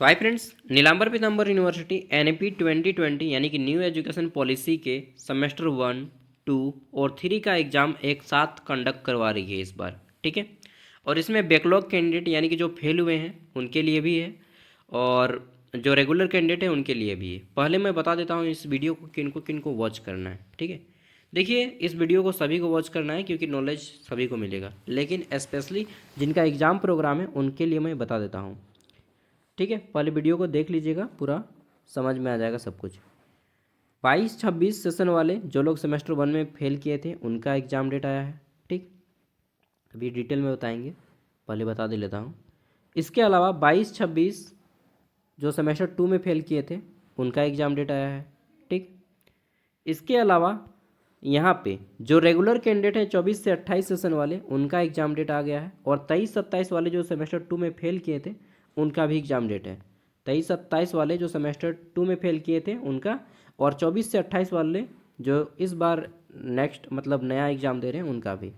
तो hi friends, Nilamber Pitamber university NEP 2020 यानी कि न्यू एजुकेशन पॉलिसी के सेमेस्टर 1, 2 और 3 का एग्ज़ाम एक साथ कंडक्ट करवा रही है इस बार। ठीक है। और इसमें बैकलॉग कैंडिडेट यानी कि जो फेल हुए हैं उनके लिए भी है और जो रेगुलर कैंडिडेट है उनके लिए भी है। पहले मैं बता देता हूँ इस वीडियो को किन को वॉच करना है। ठीक है। देखिए, इस वीडियो को सभी को वॉच करना है क्योंकि नॉलेज सभी को मिलेगा, लेकिन स्पेशली जिनका एग्ज़ाम प्रोग्राम है उनके लिए मैं बता देता हूँ। ठीक है, पहले वीडियो को देख लीजिएगा, पूरा समझ में आ जाएगा सब कुछ। 22-26 सेशन वाले जो लोग सेमेस्टर 1 में फेल किए थे उनका एग्ज़ाम डेट आया है। ठीक, अभी डिटेल में बताएंगे, पहले बता दे लेता हूँ। इसके अलावा 22-26 जो सेमेस्टर 2 में फेल किए थे उनका एग्ज़ाम डेट आया है। ठीक, इसके अलावा यहाँ पे जो रेगुलर कैंडिडेट है 24 से 28 सेशन वाले उनका एग्ज़ाम डेट आ गया है, और 23-27 वाले जो सेमेस्टर 2 में फेल किए थे उनका भी एग्ज़ाम डेट है। 23-27 वाले जो सेमेस्टर 2 में फेल किए थे उनका, और 24 से 28 वाले जो इस बार नेक्स्ट मतलब नया एग्ज़ाम दे रहे हैं उनका भी।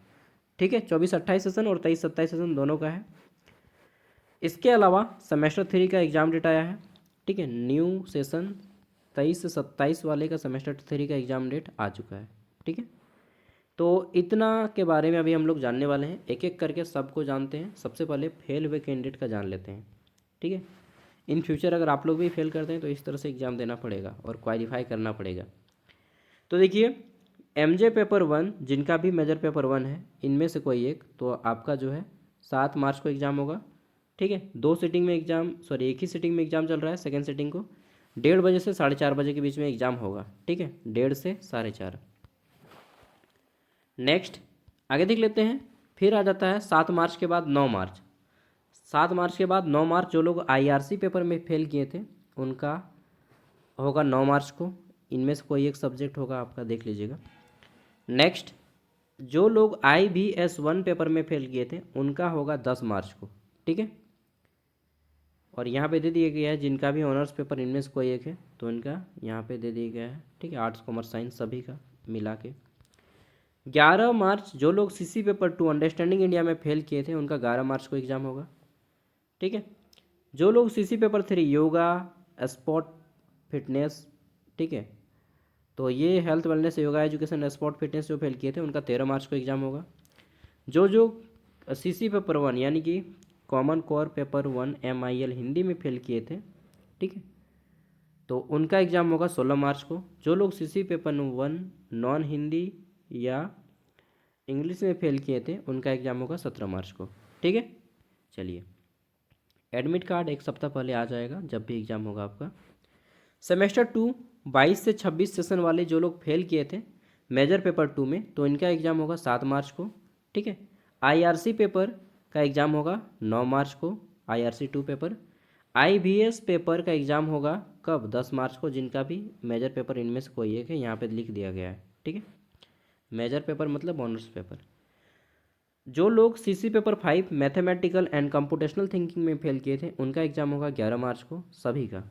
ठीक है, 24-28 सेशन और 23-27 सेशन दोनों का है। इसके अलावा सेमेस्टर 3 का एग्ज़ाम डेट आया है। ठीक है, न्यू सेशन 23 से 27 वाले का सेमेस्टर 3 का एग्ज़ाम डेट आ चुका है। ठीक है, तो इतना के बारे में अभी हम लोग जानने वाले हैं, एक एक करके सबको जानते हैं। सबसे पहले फेल हुए कैंडिडेट का जान लेते हैं। ठीक है, इन फ्यूचर अगर आप लोग भी फेल करते हैं तो इस तरह से एग्ज़ाम देना पड़ेगा और क्वालिफाई करना पड़ेगा। तो देखिए, एमजे पेपर 1 जिनका भी मेजर पेपर 1 है, इनमें से कोई एक, तो आपका जो है 7 मार्च को एग्ज़ाम होगा। ठीक है, दो सीटिंग में एग्ज़ाम, सॉरी एक ही सीटिंग में एग्ज़ाम चल रहा है। सेकेंड सीटिंग को 1:30 बजे से 4:30 बजे के बीच में एग्ज़ाम होगा। ठीक है, 1:30 से 4:30। नेक्स्ट आगे देख लेते हैं। फिर आ जाता है 7 मार्च के बाद 9 मार्च। 7 मार्च के बाद 9 मार्च जो लोग आईआरसी पेपर में फेल किए थे उनका होगा 9 मार्च को। इनमें से कोई एक सब्जेक्ट होगा आपका, देख लीजिएगा। नेक्स्ट, जो लोग IBS 1 पेपर में फेल किए थे उनका होगा 10 मार्च को। ठीक है, और यहाँ पे दे दिया गया है जिनका भी ऑनर्स पेपर इनमें से कोई एक है तो इनका यहाँ पे दे दिया गया है। ठीक है, आर्ट्स कॉमर्स साइंस सभी का मिला के। 11 मार्च जो लोग CC पेपर 2 अंडरस्टैंडिंग इंडिया में फेल किए थे उनका 11 मार्च को एग्ज़ाम होगा। ठीक है, जो लोग CC paper 3 yoga sport fitness, ठीक है, तो ये health wellness yoga education sport fitness जो फेल किए थे उनका 13 मार्च को एग्ज़ाम होगा। जो जो CC पेपर 1 यानी कि common core paper 1 MIL Hindi में फेल किए थे, ठीक है, तो उनका एग्ज़ाम होगा 16 मार्च को। जो लोग CC पेपर 1 नॉन हिंदी या इंग्लिश में फेल किए थे उनका एग्ज़ाम होगा 17 मार्च को। ठीक है, चलिए, एडमिट कार्ड एक सप्ताह पहले आ जाएगा जब भी एग्ज़ाम होगा आपका। सेमेस्टर 2 22 से 26 सेशन वाले जो लोग फेल किए थे मेजर पेपर 2 में तो इनका एग्ज़ाम होगा 7 मार्च को। ठीक है, IRC पेपर का एग्ज़ाम होगा 9 मार्च को, IRC 2 पेपर। IBS पेपर का एग्ज़ाम होगा कब, 10 मार्च को, जिनका भी मेजर पेपर इनमें से कोई एक है, यहाँ पे लिख दिया गया है। ठीक है, मेजर पेपर मतलब ऑनर्स पेपर। जो लोग CC paper 5 mathematical and computational thinking में फेल किए थे उनका एग्ज़ाम होगा 11 मार्च को, सभी का।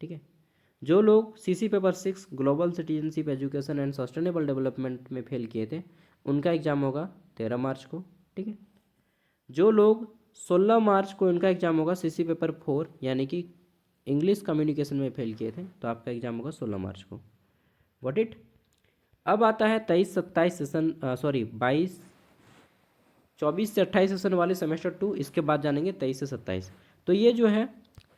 ठीक है, जो लोग CC paper 6 global citizenship education and sustainable development में फेल किए थे उनका एग्ज़ाम होगा 13 मार्च को। ठीक है, जो लोग 16 मार्च को उनका एग्ज़ाम होगा CC पेपर 4 यानी कि इंग्लिश कम्युनिकेशन में फेल किए थे तो आपका एग्ज़ाम होगा 16 मार्च को। What it. अब आता है 23-27 सेशन, सॉरी 24 से 28 सेशन वाले सेमेस्टर 2। इसके बाद जानेंगे 23 से 27। तो ये जो है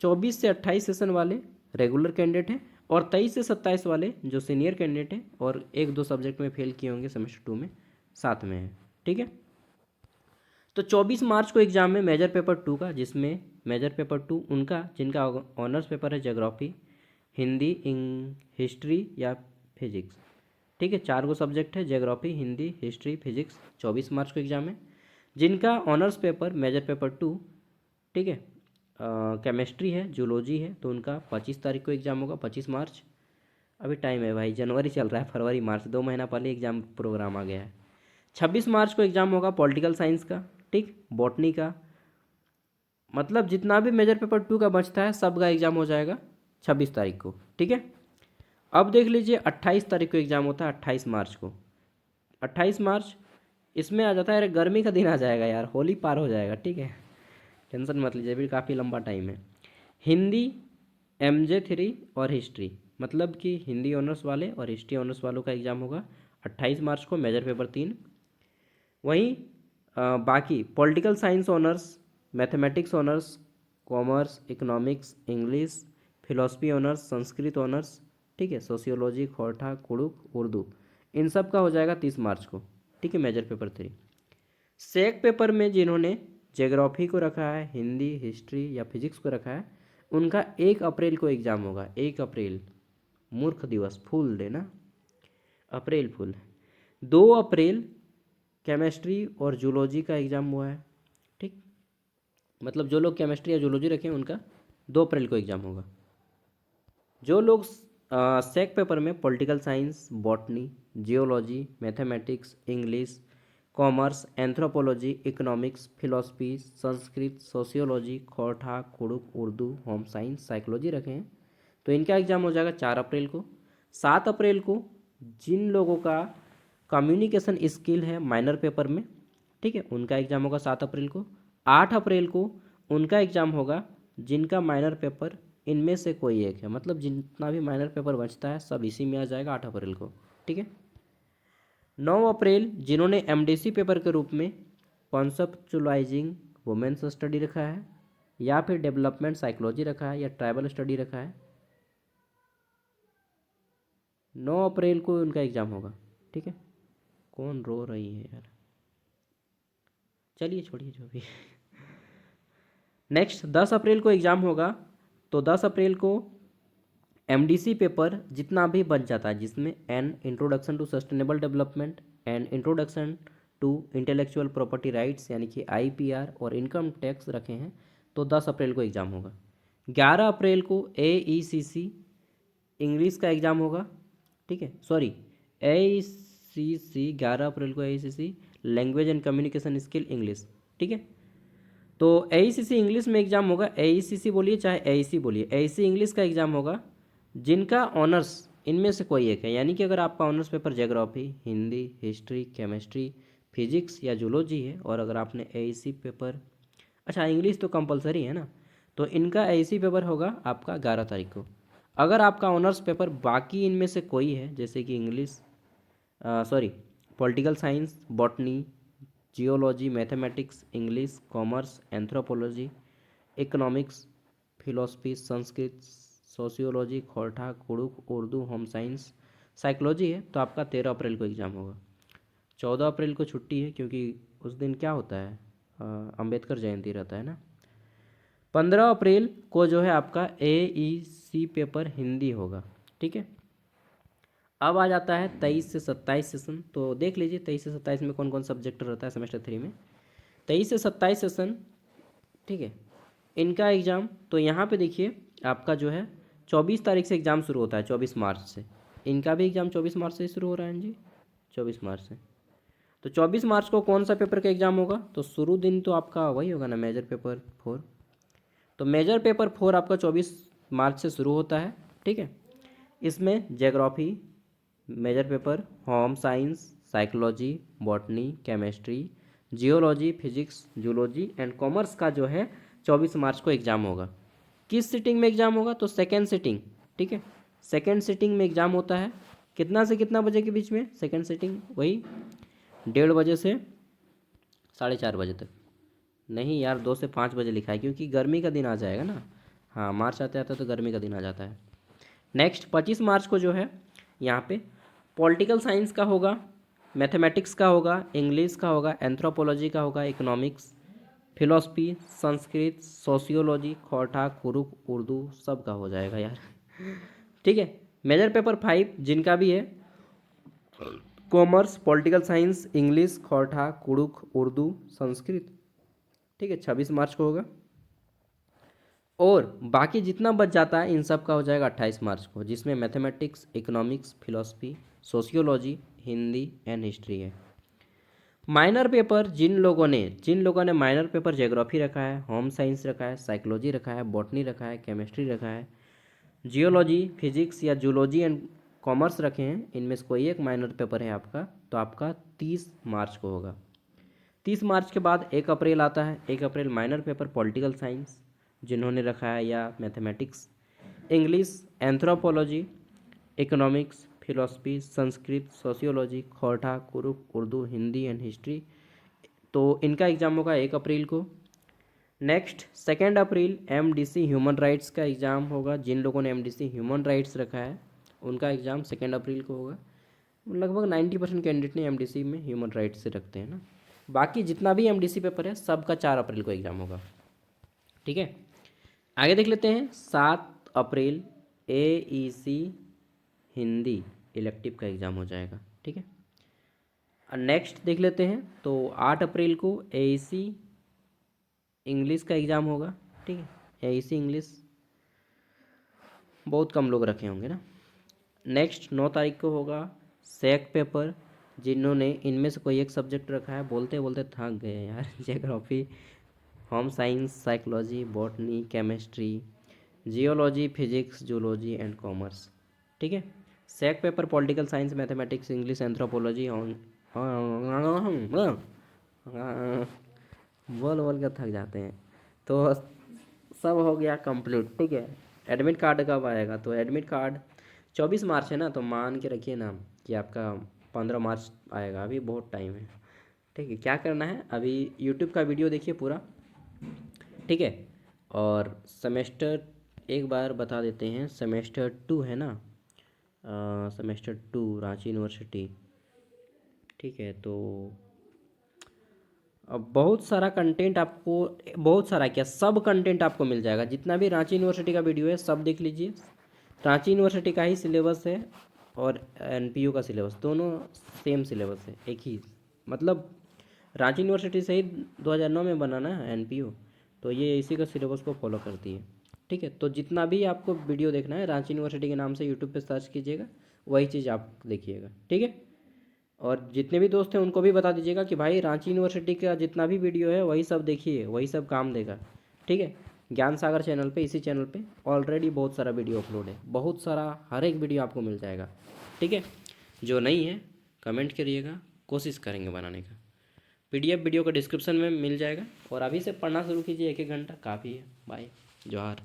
24 से 28 सेशन वाले रेगुलर कैंडिडेट हैं, और 23 से 27 वाले जो सीनियर कैंडिडेट हैं और एक दो सब्जेक्ट में फेल किए होंगे सेमेस्टर 2 में, साथ में है। ठीक है, तो 24 मार्च को एग्जाम है मेजर पेपर 2 का, जिसमें मेजर पेपर 2 उनका जिनका ऑनर्स पेपर है ज्योग्राफी, हिंदी, हिस्ट्री या फिजिक्स। ठीक है, 4 गो सब्जेक्ट है, ज्योग्राफी, हिंदी, हिस्ट्री, फिजिक्स। 24 मार्च को एग्जाम है। जिनका ऑनर्स पेपर मेजर पेपर 2, ठीक है, केमिस्ट्री है, जूलॉजी है, तो उनका 25 तारीख को एग्ज़ाम होगा, 25 मार्च। अभी टाइम है भाई, जनवरी चल रहा है, फरवरी मार्च 2 महीना पहले एग्ज़ाम प्रोग्राम आ गया है। 26 मार्च को एग्ज़ाम होगा पॉलिटिकल साइंस का, ठीक, बॉटनी का, मतलब जितना भी मेजर पेपर 2 का बचता है सब का एग्ज़ाम हो जाएगा 26 तारीख को। ठीक है, अब देख लीजिए 28 तारीख को एग्ज़ाम होता है, 28 मार्च को। 28 मार्च इसमें आ जाता है, अरे गर्मी का दिन आ जाएगा यार, होली पार हो जाएगा। ठीक है, टेंशन मत लीजिए, अभी काफ़ी लंबा टाइम है। हिंदी MJ3 और हिस्ट्री, मतलब कि हिंदी ऑनर्स वाले और हिस्ट्री ऑनर्स वालों का एग्ज़ाम होगा 28 मार्च को, मेजर पेपर 3। वहीं बाकी political science honours, mathematics honours, commerce, economics, English, philosophy honours, Sanskrit honours, ठीक है, सोशियोलॉजी, खोरठा, कुड़ुक, उर्दू, इन सब का हो जाएगा 30 मार्च को, ठीक है, मेजर पेपर 3। सेक पेपर में जिन्होंने ज्योग्राफी को रखा है, हिंदी, हिस्ट्री या फिजिक्स को रखा है, उनका 1 अप्रैल को एग्ज़ाम होगा। 1 अप्रैल, मूर्ख दिवस, फूल देना, अप्रैल फूल। 2 अप्रैल केमिस्ट्री और जूलॉजी का एग्ज़ाम हुआ है, ठीक, मतलब जो लोग केमिस्ट्री या जूलॉजी रखें उनका 2 अप्रैल को एग्ज़ाम होगा। जो लोग सेक पेपर में political science, botany, geology, mathematics, English, commerce, anthropology, economics, philosophy, Sanskrit, sociology, Khortha, Kurukh, Urdu, home science, psychology रखे हैं, तो इनका एग्ज़ाम हो जाएगा 4 अप्रैल को। 7 अप्रैल को जिन लोगों का कम्युनिकेशन स्किल है माइनर पेपर में, ठीक है, उनका एग्ज़ाम होगा 7 अप्रैल को। 8 अप्रैल को उनका एग्ज़ाम होगा जिनका माइनर पेपर इनमें से कोई एक है, मतलब जितना भी माइनर पेपर बचता है सब इसी में आ जाएगा 8 अप्रैल को, ठीक है। 9 अप्रैल जिन्होंने MDC पेपर के रूप में कॉन्सेप्चुअलाइजिंग वुमेन्स स्टडी रखा है या फिर डेवलपमेंट साइकोलॉजी रखा है या ट्राइबल स्टडी रखा है, 9 अप्रैल को उनका एग्ज़ाम होगा, ठीक है। कौन रो रही है यार, चलिए छोड़िए जो भी। नेक्स्ट 10 अप्रैल को एग्ज़ाम होगा, तो 10 अप्रैल को MDC पेपर जितना भी बच जाता है, जिसमें an introduction to sustainable development and introduction to intellectual property rights यानी कि IPR और इनकम टैक्स रखे हैं, तो 10 अप्रैल को एग्ज़ाम होगा। 11 अप्रैल को AECC इंग्लिश का एग्ज़ाम होगा, ठीक है, सॉरी, AECC 11 अप्रैल को AECC language and communication skill English, ठीक है। तो AECC इंग्लिश में एग्ज़ाम होगा, AECC बोलिए चाहे AEC बोलिए, AEC इंग्लिश का एग्ज़ाम होगा जिनका ऑनर्स इनमें से कोई एक है, यानी कि अगर आपका honours paper geography, Hindi, history, chemistry, physics या जूलॉजी है और अगर आपने AEC पेपर, अच्छा इंग्लिश तो कंपलसरी है ना, तो इनका AEC पेपर होगा आपका 11 तारीख को। अगर आपका ऑनर्स पेपर बाकी इनमें से कोई है, जैसे कि English, sorry, political science, botany, geology, mathematics, English, commerce, anthropology, economics, philosophy, Sanskrit, sociology, Khortha, Kurukh, Urdu, home science, psychology है, तो आपका 13 अप्रैल को एग्ज़ाम होगा। 14 अप्रैल को छुट्टी है क्योंकि उस दिन क्या होता है, अंबेडकर जयंती रहता है ना। 15 अप्रैल को जो है आपका AEC पेपर हिंदी होगा, ठीक है। अब आ जाता है 23 से 27 सेशन, तो देख लीजिए 23 से 27 में कौन कौन सब्जेक्ट रहता है सेमेस्टर 3 में। 23 से 27 सेशन, ठीक है, इनका एग्ज़ाम, तो यहाँ पे देखिए आपका जो है 24 तारीख से एग्ज़ाम शुरू होता है, 24 मार्च से। इनका भी एग्ज़ाम 24 मार्च से शुरू हो रहा है जी, 24 मार्च से। तो 24 मार्च को कौन सा पेपर का एग्ज़ाम होगा, तो शुरू दिन तो आपका वही होगा ना, मेजर पेपर 4। तो मेजर पेपर 4 आपका 24 मार्च से शुरू होता है, ठीक है। इसमें geography major paper, home science, psychology, botany, chemistry, geology, physics, zoology and commerce का जो है 24 मार्च को एग्ज़ाम होगा। किस सिटिंग में एग्ज़ाम होगा, तो सेकेंड सिटिंग, ठीक है, सेकेंड सिटिंग में एग्ज़ाम होता है। कितना से कितना बजे के बीच में सेकेंड सिटिंग, वही 1:30 बजे से 4:30 बजे तक। नहीं यार, 2 से 5 बजे लिखा है क्योंकि गर्मी का दिन आ जाएगा ना, हाँ मार्च आते आते तो गर्मी का दिन आ जाता है। नेक्स्ट 25 मार्च को जो है यहाँ पे पॉलिटिकल साइंस का होगा, मैथमेटिक्स का होगा, इंग्लिश का होगा, एंथ्रोपोलॉजी का होगा, economics, philosophy, Sanskrit, sociology, Khortha, Kurukh, Urdu, सब का हो जाएगा यार, ठीक है। मेजर पेपर 5 जिनका भी है, commerce, political science, English, Khortha, Kurukh, Urdu, Sanskrit, ठीक है, 26 मार्च को होगा। और बाकी जितना बच जाता है इन सब का हो जाएगा 28 मार्च को, जिसमें mathematics, economics, philosophy, sociology, Hindi and history है। माइनर पेपर जिन लोगों ने माइनर पेपर ज्योग्राफी रखा है, होम साइंस रखा है, साइकोलॉजी रखा है, बॉटनी रखा है, केमिस्ट्री रखा है, जियोलॉजी, फिजिक्स या जूलॉजी एंड कॉमर्स रखे हैं, इनमें से कोई एक माइनर पेपर है आपका, तो आपका 30 मार्च को होगा। 30 मार्च के बाद 1 अप्रैल आता है। 1 अप्रैल माइनर पेपर पॉलिटिकल साइंस, जिन्होंने रखा है, या mathematics, English, anthropology, economics, philosophy, Sanskrit, sociology, खोटा, कुरुख, उर्दू, हिंदी एंड हिस्ट्री। तो इनका एग्ज़ाम होगा 1 अप्रैल को। नेक्स्ट 2 अप्रैल एमडीसी ह्यूमन राइट्स का एग्ज़ाम होगा। जिन लोगों ने एमडीसी ह्यूमन राइट्स रखा है उनका एग्ज़ाम 2 अप्रैल को होगा। लगभग 90% कैंडिडेट ने एमडीसी में ह्यूमन राइट्स से रखते हैं ना। बाकी जितना भी एमडीसी पेपर है सबका 4 अप्रैल को एग्ज़ाम होगा। ठीक है, आगे देख लेते हैं। 7 अप्रैल एईसी हिंदी इलेक्टिव का एग्ज़ाम हो जाएगा। ठीक है, नेक्स्ट देख लेते हैं। तो 8 अप्रैल को एईसी इंग्लिश का एग्ज़ाम होगा। ठीक है, एईसी इंग्लिश बहुत कम लोग रखे होंगे ना। नेक्स्ट 9 तारीख को होगा सेक पेपर। जिन्होंने इनमें से कोई एक सब्जेक्ट रखा है, बोलते बोलते थक गए यार geography, home science, psychology, botany, chemistry, geology, physics, zoology and commerce. ठीक है, SEC paper political science, mathematics, English, anthropology, बोल बोल कर थक जाते हैं। तो सब हो गया कंप्लीट। ठीक है, एडमिट कार्ड कब आएगा? तो एडमिट कार्ड 24 मार्च है ना, तो मान के रखिए ना कि आपका 15 मार्च आएगा। अभी बहुत टाइम है। ठीक है, क्या करना है, अभी यूट्यूब का वीडियो देखिए पूरा। ठीक है, और सेमेस्टर एक बार बता देते हैं। सेमेस्टर 2 है ना, सेमेस्टर 2 रांची यूनिवर्सिटी। ठीक है, तो अब बहुत सारा कंटेंट आपको, बहुत सारा क्या, सब कंटेंट आपको मिल जाएगा। जितना भी रांची यूनिवर्सिटी का वीडियो है सब देख लीजिए। रांची यूनिवर्सिटी का ही सिलेबस है और एनपीयू का सिलेबस, दोनों सेम सिलेबस है, एक ही। मतलब रांची यूनिवर्सिटी से ही 2009 में बना ना एनपीयू, तो ये इसी का सिलेबस को फॉलो करती है। ठीक है, तो जितना भी आपको वीडियो देखना है रांची यूनिवर्सिटी के नाम से यूट्यूब पे सर्च कीजिएगा, वही चीज़ आप देखिएगा। ठीक है, और जितने भी दोस्त हैं उनको भी बता दीजिएगा कि भाई रांची यूनिवर्सिटी का जितना भी वीडियो है वही सब देखिए, वही सब काम देगा। ठीक है, ज्ञान सागर चैनल पे, इसी चैनल पे ऑलरेडी बहुत सारा वीडियो अपलोड है, बहुत सारा, हर एक वीडियो आपको मिल जाएगा। ठीक है, जो नहीं है कमेंट करिएगा, कोशिश करेंगे बनाने का। पीडीएफ वीडियो का डिस्क्रिप्शन में मिल जाएगा, और अभी से पढ़ना शुरू कीजिए, 1-1 घंटा काफ़ी है। बाय, जोहार।